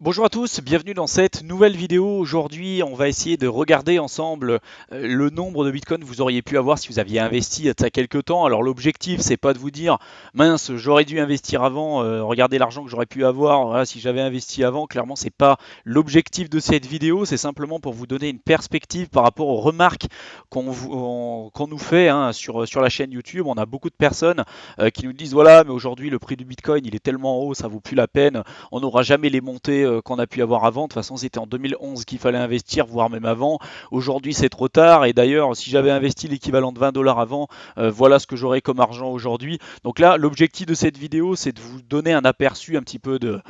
Bonjour à tous, bienvenue dans cette nouvelle vidéo. Aujourd'hui, on va essayer de regarder ensemble le nombre de bitcoins que vous auriez pu avoir si vous aviez investi il y a quelques temps. Alors l'objectif, c'est pas de vous dire mince, j'aurais dû investir avant, regardez l'argent que j'aurais pu avoir, voilà, si j'avais investi avant. Clairement, c'est pas l'objectif de cette vidéo, c'est simplement pour vous donner une perspective par rapport aux remarques qu'on nous fait sur la chaîne YouTube. On a beaucoup de personnes qui nous disent voilà, mais aujourd'hui le prix du bitcoin il est tellement haut, ça vaut plus la peine, on n'aura jamais les montées qu'on a pu avoir avant. De toute façon, c'était en 2011 qu'il fallait investir, voire même avant. Aujourd'hui, c'est trop tard. Et d'ailleurs, si j'avais investi l'équivalent de 20 $ avant, voilà ce que j'aurais comme argent aujourd'hui. Donc là, l'objectif de cette vidéo, c'est de vous donner un aperçu un petit peu de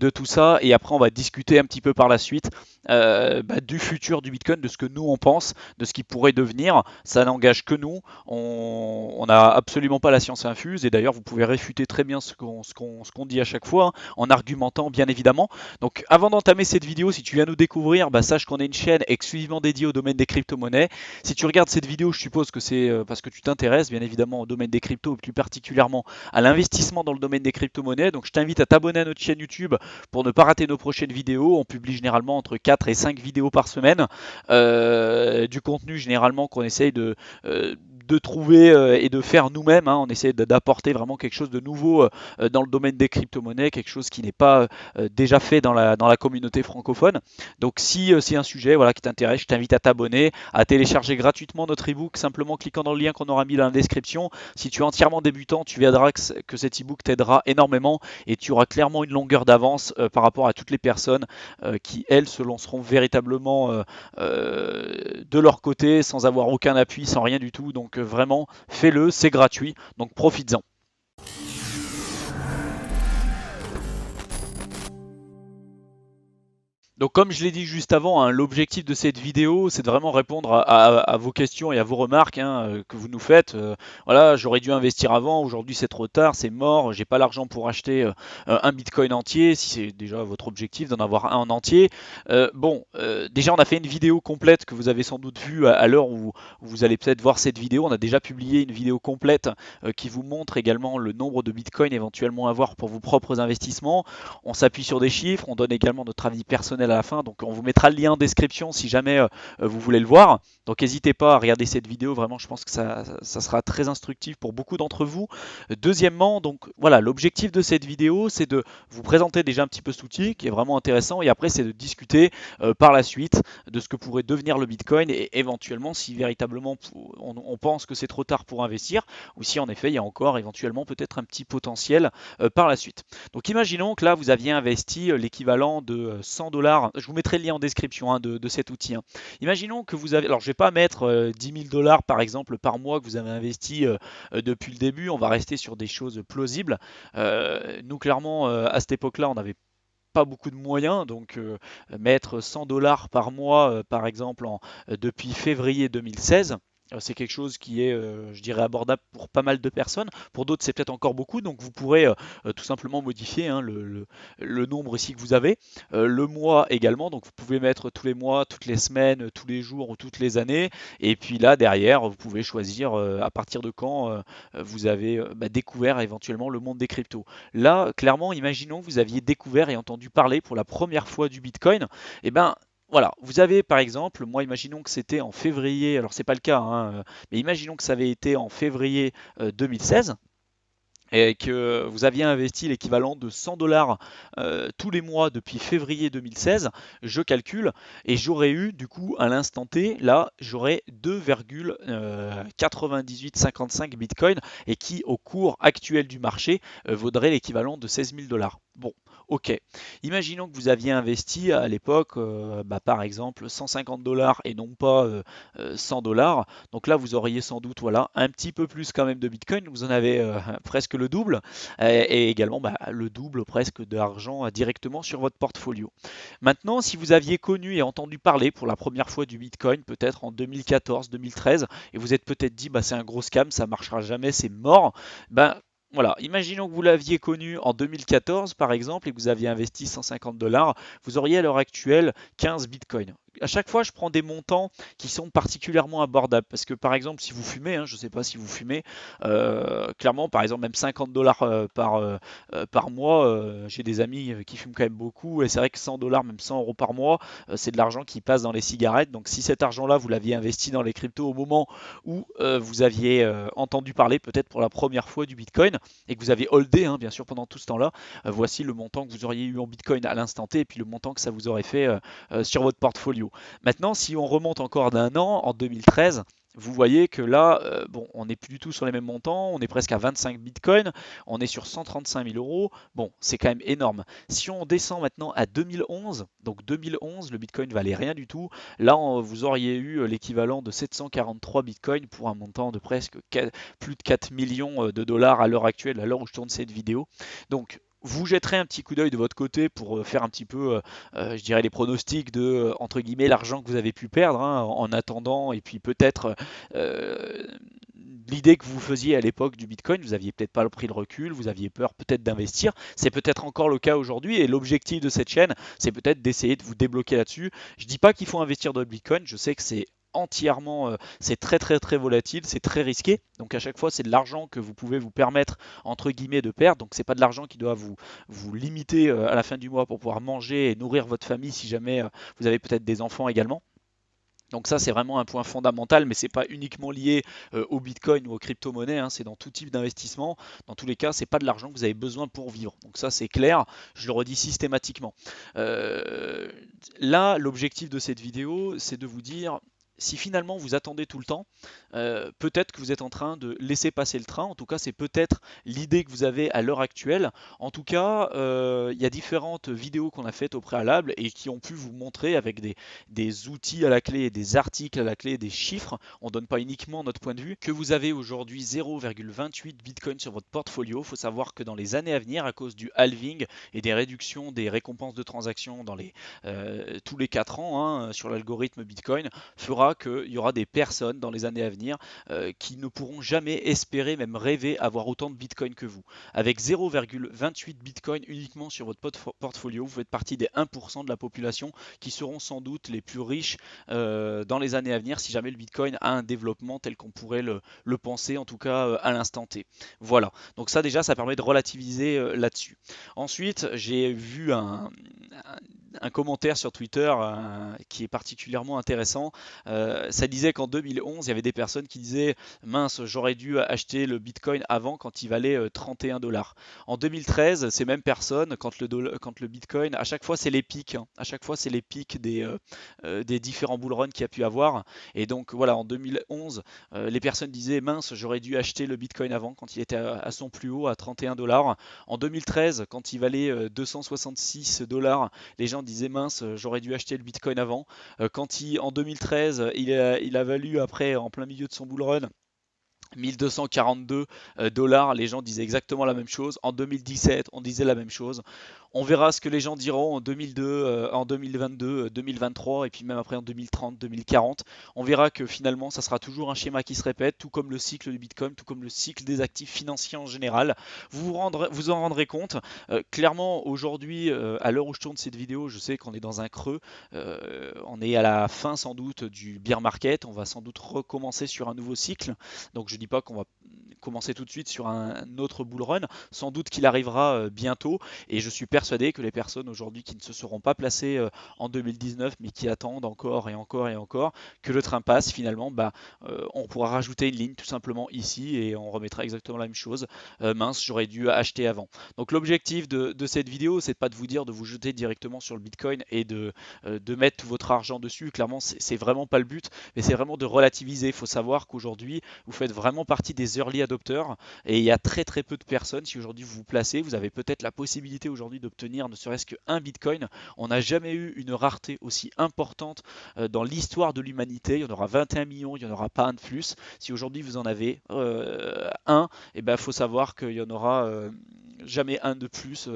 tout ça. Et après, on va discuter un petit peu par la suite du futur du Bitcoin, de ce que nous on pense, de ce qui pourrait devenir. Ça n'engage que nous. On n'a absolument pas la science infuse. Et d'ailleurs, vous pouvez réfuter très bien ce qu'on dit à chaque fois, hein, en argumentant bien évidemment. Donc avant d'entamer cette vidéo, si tu viens nous découvrir, sache qu'on est une chaîne exclusivement dédiée au domaine des crypto-monnaies. Si tu regardes cette vidéo, je suppose que c'est parce que tu t'intéresses bien évidemment au domaine des cryptos, et plus particulièrement à l'investissement dans le domaine des crypto-monnaies. Donc je t'invite à t'abonner à notre chaîne YouTube pour ne pas rater nos prochaines vidéos. On publie généralement entre 4 et 5 vidéos par semaine. Du contenu généralement qu'on essaye de trouver et de faire nous-mêmes, hein. On essaie d'apporter vraiment quelque chose de nouveau dans le domaine des crypto-monnaies, quelque chose qui n'est pas déjà fait dans la communauté francophone. Donc si c'est un sujet voilà, qui t'intéresse, je t'invite à t'abonner, à télécharger gratuitement notre ebook simplement en cliquant dans le lien qu'on aura mis dans la description. Si tu es entièrement débutant, tu verras que cet ebook t'aidera énormément et tu auras clairement une longueur d'avance par rapport à toutes les personnes qui, elles, se lanceront véritablement de leur côté sans avoir aucun appui, sans rien du tout. Donc vraiment, fais-le, c'est gratuit, donc profites-en. Donc comme je l'ai dit juste avant, hein, l'objectif de cette vidéo, c'est de vraiment répondre à vos questions et à vos remarques que vous nous faites. Voilà, j'aurais dû investir avant, aujourd'hui c'est trop tard, c'est mort, j'ai pas l'argent pour acheter un bitcoin entier, si c'est déjà votre objectif d'en avoir un en entier. Déjà on a fait une vidéo complète que vous avez sans doute vue à l'heure où vous allez peut-être voir cette vidéo. On a déjà publié une vidéo complète qui vous montre également le nombre de bitcoins éventuellement à avoir pour vos propres investissements. On s'appuie sur des chiffres, on donne également notre avis personnel à la fin, donc on vous mettra le lien en description si jamais vous voulez le voir. Donc n'hésitez pas à regarder cette vidéo, vraiment je pense que ça sera très instructif pour beaucoup d'entre vous. Deuxièmement, donc voilà, l'objectif de cette vidéo, c'est de vous présenter déjà un petit peu cet outil qui est vraiment intéressant, et après c'est de discuter par la suite de ce que pourrait devenir le Bitcoin, et éventuellement si véritablement on pense que c'est trop tard pour investir, ou si en effet il y a encore éventuellement peut-être un petit potentiel par la suite. Donc imaginons que là vous aviez investi l'équivalent de 100 $. Je vous mettrai le lien en description de cet outil, hein. Imaginons que vous avez, alors je ne vais pas mettre 10 000 $ par exemple par mois que vous avez investi depuis le début. On va rester sur des choses plausibles. Nous clairement à cette époque-là on n'avait pas beaucoup de moyens, donc mettre 100 $ par mois, par exemple, depuis février 2016, c'est quelque chose qui est, je dirais, abordable pour pas mal de personnes. Pour d'autres, c'est peut-être encore beaucoup, donc vous pourrez tout simplement modifier le nombre ici que vous avez. Le mois également, donc vous pouvez mettre tous les mois, toutes les semaines, tous les jours ou toutes les années. Et puis là, derrière, vous pouvez choisir à partir de quand vous avez découvert éventuellement le monde des cryptos. Là, clairement, imaginons que vous aviez découvert et entendu parler pour la première fois du Bitcoin. Et ben voilà, vous avez par exemple, moi imaginons que c'était en février, alors c'est pas le cas, hein, mais imaginons que ça avait été en février 2016 et que vous aviez investi l'équivalent de 100 $ tous les mois depuis février 2016, je calcule, et j'aurais eu du coup à l'instant T, là j'aurais 2,9855 Bitcoin, et qui au cours actuel du marché vaudrait l'équivalent de 16 000 $. Bon, ok. Imaginons que vous aviez investi à l'époque, par exemple, 150 $ et non pas 100 $. Donc là, vous auriez sans doute voilà, un petit peu plus quand même de Bitcoin. Vous en avez presque le double, et également le double presque d'argent directement sur votre portfolio. Maintenant, si vous aviez connu et entendu parler pour la première fois du Bitcoin, peut-être en 2014-2013, et vous êtes peut-être dit c'est un gros scam, ça marchera jamais, c'est mort, voilà, imaginons que vous l'aviez connu en 2014 par exemple et que vous aviez investi 150 $, vous auriez à l'heure actuelle 15 bitcoins. à chaque fois, je prends des montants qui sont particulièrement abordables. Parce que par exemple, si vous fumez, hein, je ne sais pas si vous fumez, clairement, par exemple, même 50 $ par mois, j'ai des amis qui fument quand même beaucoup, et c'est vrai que 100 $, même 100 € par mois, c'est de l'argent qui passe dans les cigarettes. Donc si cet argent-là, vous l'aviez investi dans les cryptos au moment où vous aviez entendu parler peut-être pour la première fois du Bitcoin, et que vous aviez holdé, hein, bien sûr, pendant tout ce temps-là, voici le montant que vous auriez eu en Bitcoin à l'instant T, et puis le montant que ça vous aurait fait sur votre portfolio. Maintenant, si on remonte encore d'un an, en 2013, vous voyez que là, bon, on n'est plus du tout sur les mêmes montants, on est presque à 25 bitcoins, on est sur 135 000 euros. Bon, c'est quand même énorme. Si on descend maintenant à 2011, donc 2011, le bitcoin valait rien du tout. Là, vous auriez eu l'équivalent de 743 bitcoins pour un montant de presque plus de 4 millions de dollars à l'heure actuelle, à l'heure où je tourne cette vidéo. Donc, vous jetterez un petit coup d'œil de votre côté pour faire un petit peu, je dirais, les pronostics de, entre guillemets, l'argent que vous avez pu perdre, hein, en attendant, et puis peut-être l'idée que vous faisiez à l'époque du Bitcoin, vous aviez peut-être pas pris le recul, vous aviez peur peut-être d'investir, c'est peut-être encore le cas aujourd'hui, et l'objectif de cette chaîne, c'est peut-être d'essayer de vous débloquer là-dessus. Je dis pas qu'il faut investir dans le Bitcoin, je sais que c'est entièrement, c'est très très très volatile, c'est très risqué. Donc à chaque fois, c'est de l'argent que vous pouvez vous permettre entre guillemets de perdre. Donc c'est pas de l'argent qui doit vous limiter à la fin du mois pour pouvoir manger et nourrir votre famille si jamais vous avez peut-être des enfants également. Donc ça, c'est vraiment un point fondamental, mais c'est pas uniquement lié au Bitcoin ou aux crypto-monnaies, hein, c'est dans tout type d'investissement. Dans tous les cas, c'est pas de l'argent que vous avez besoin pour vivre. Donc ça, c'est clair, je le redis systématiquement. Euh, Là, l'objectif de cette vidéo, c'est de vous dire, si finalement vous attendez tout le temps, peut-être que vous êtes en train de laisser passer le train. En tout cas, c'est peut-être l'idée que vous avez à l'heure actuelle. En tout cas, il y a différentes vidéos qu'on a faites au préalable et qui ont pu vous montrer avec des outils à la clé, des articles à la clé, des chiffres. On ne donne pas uniquement notre point de vue. Que vous avez aujourd'hui 0,28 Bitcoin sur votre portfolio. Il faut savoir que dans les années à venir, à cause du halving et des réductions des récompenses de transactions tous les 4 ans, hein, sur l'algorithme Bitcoin, fera qu'il y aura des personnes dans les années à venir qui ne pourront jamais espérer, même rêver, avoir autant de Bitcoin que vous. Avec 0,28 Bitcoin uniquement sur votre portfolio, vous faites partie des 1% de la population qui seront sans doute les plus riches dans les années à venir si jamais le Bitcoin a un développement tel qu'on pourrait le penser, en tout cas à l'instant T. Voilà, donc ça déjà, ça permet de relativiser là-dessus. Ensuite, j'ai vu un commentaire sur Twitter qui est particulièrement intéressant. Ça disait qu'en 2011, il y avait des personnes qui disaient mince, j'aurais dû acheter le Bitcoin avant quand il valait 31 $. En 2013, ces mêmes personnes, quand le Bitcoin, à chaque fois c'est les pics, hein, à chaque fois c'est les pics des différents bull runs qu'il y a pu avoir. Et donc voilà, en 2011, les personnes disaient mince, j'aurais dû acheter le Bitcoin avant quand il était à son plus haut, à 31 $. En 2013, quand il valait 266 $, les gens disaient mince, j'aurais dû acheter le Bitcoin avant. Quand en 2013, il a valu après, en plein milieu de son bull run, 1242 $, les gens disaient exactement la même chose. En 2017, on disait la même chose. On verra ce que les gens diront en 2002, en 2022, 2023 et puis même après en 2030, 2040. On verra que finalement, ça sera toujours un schéma qui se répète, tout comme le cycle du Bitcoin, tout comme le cycle des actifs financiers en général. Vous en rendrez compte. Clairement, aujourd'hui, à l'heure où je tourne cette vidéo, je sais qu'on est dans un creux. On est à la fin sans doute du bear market. On va sans doute recommencer sur un nouveau cycle. Donc je ne dis pas qu'on va commencer tout de suite sur un autre bull run. Sans doute qu'il arrivera bientôt. Et je suis persuadé que les personnes aujourd'hui qui ne se seront pas placées en 2019, mais qui attendent encore et encore et encore que le train passe, finalement, on pourra rajouter une ligne tout simplement ici et on remettra exactement la même chose. Mince, j'aurais dû acheter avant. Donc l'objectif de cette vidéo, c'est pas de vous dire de vous jeter directement sur le Bitcoin et de mettre tout votre argent dessus. Clairement, c'est vraiment pas le but, mais c'est vraiment de relativiser. Il faut savoir qu'aujourd'hui, vous faites vraiment partie des early adopters et il y a très très peu de personnes. Si aujourd'hui vous vous placez, vous avez peut-être la possibilité aujourd'hui d'obtenir ne serait-ce qu'un Bitcoin. On n'a jamais eu une rareté aussi importante dans l'histoire de l'humanité. Il y en aura 21 millions, il n'y en aura pas un de plus. Si aujourd'hui vous en avez un, il faut savoir qu'il n'y en aura jamais un de plus.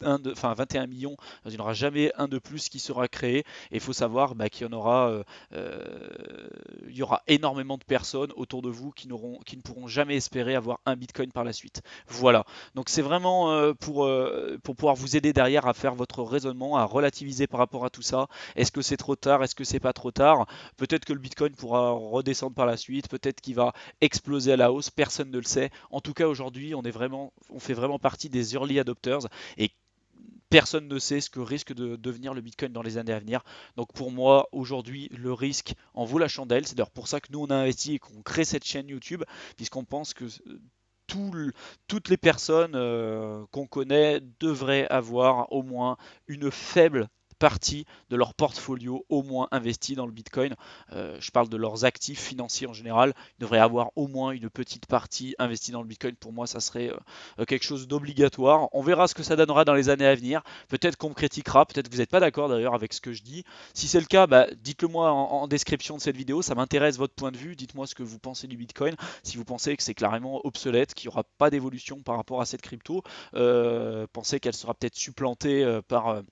enfin 21 millions, il n'y en aura jamais un de plus qui sera créé. Et il faut savoir qu'il y en aura, il y aura énormément de personnes autour de vous qui ne pourront jamais espérer avoir un Bitcoin par la suite. Voilà. Donc c'est vraiment pour pouvoir vous aider derrière à faire votre raisonnement, à relativiser par rapport à tout ça. Est-ce que c'est trop tard? Est-ce que c'est pas trop tard? Peut-être que le Bitcoin pourra redescendre par la suite, peut-être qu'il va exploser à la hausse, personne ne le sait. En tout cas aujourd'hui, on fait vraiment partie des early adopters et personne ne sait ce que risque de devenir le Bitcoin dans les années à venir. Donc pour moi, aujourd'hui, le risque en vaut la chandelle. C'est d'ailleurs pour ça que nous, on a investi et qu'on crée cette chaîne YouTube, puisqu'on pense que toutes les personnes qu'on connaît devraient avoir au moins une faible partie de leur portfolio au moins investi dans le Bitcoin. Je parle de leurs actifs financiers en général. Ils devraient avoir au moins une petite partie investie dans le Bitcoin. Pour moi, ça serait quelque chose d'obligatoire. On verra ce que ça donnera dans les années à venir. Peut-être qu'on me critiquera, peut-être que vous n'êtes pas d'accord d'ailleurs avec ce que je dis. Si c'est le cas, dites-le moi en description de cette vidéo. Ça m'intéresse votre point de vue. Dites-moi ce que vous pensez du Bitcoin. Si vous pensez que c'est clairement obsolète, qu'il n'y aura pas d'évolution par rapport à cette crypto, pensez qu'elle sera peut-être supplantée par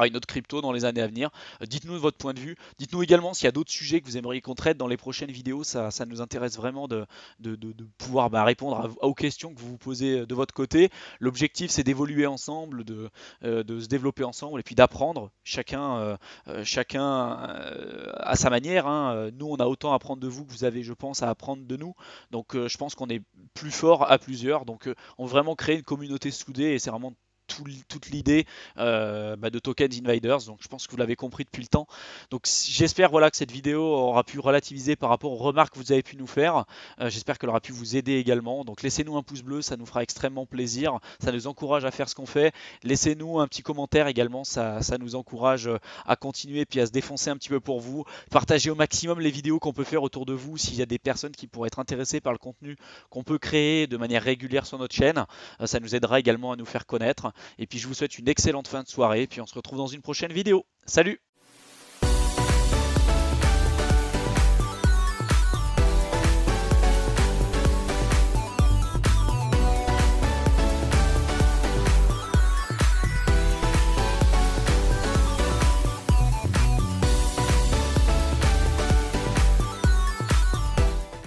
une autre crypto dans les années à venir. Dites-nous votre point de vue. Dites-nous également s'il y a d'autres sujets que vous aimeriez qu'on traite dans les prochaines vidéos. Ça nous intéresse vraiment de pouvoir répondre aux questions que vous vous posez de votre côté. L'objectif, c'est d'évoluer ensemble, de se développer ensemble et puis d'apprendre. Chacun à sa manière, hein. Nous, on a autant à apprendre de vous que vous avez, je pense, à apprendre de nous. Donc, je pense qu'on est plus fort à plusieurs. Donc, on veut vraiment créer une communauté soudée et c'est vraiment toute l'idée de Tokens Invaders. Donc je pense que vous l'avez compris depuis le temps. Donc j'espère voilà, que cette vidéo aura pu relativiser par rapport aux remarques que vous avez pu nous faire. J'espère qu'elle aura pu vous aider également. Donc laissez-nous un pouce bleu, ça nous fera extrêmement plaisir. Ça nous encourage à faire ce qu'on fait. Laissez-nous un petit commentaire également, ça nous encourage à continuer puis à se défoncer un petit peu pour vous. Partagez au maximum les vidéos qu'on peut faire autour de vous s'il y a des personnes qui pourraient être intéressées par le contenu qu'on peut créer de manière régulière sur notre chaîne. Ça nous aidera également à nous faire connaître. Et puis je vous souhaite une excellente fin de soirée, puis on se retrouve dans une prochaine vidéo. Salut!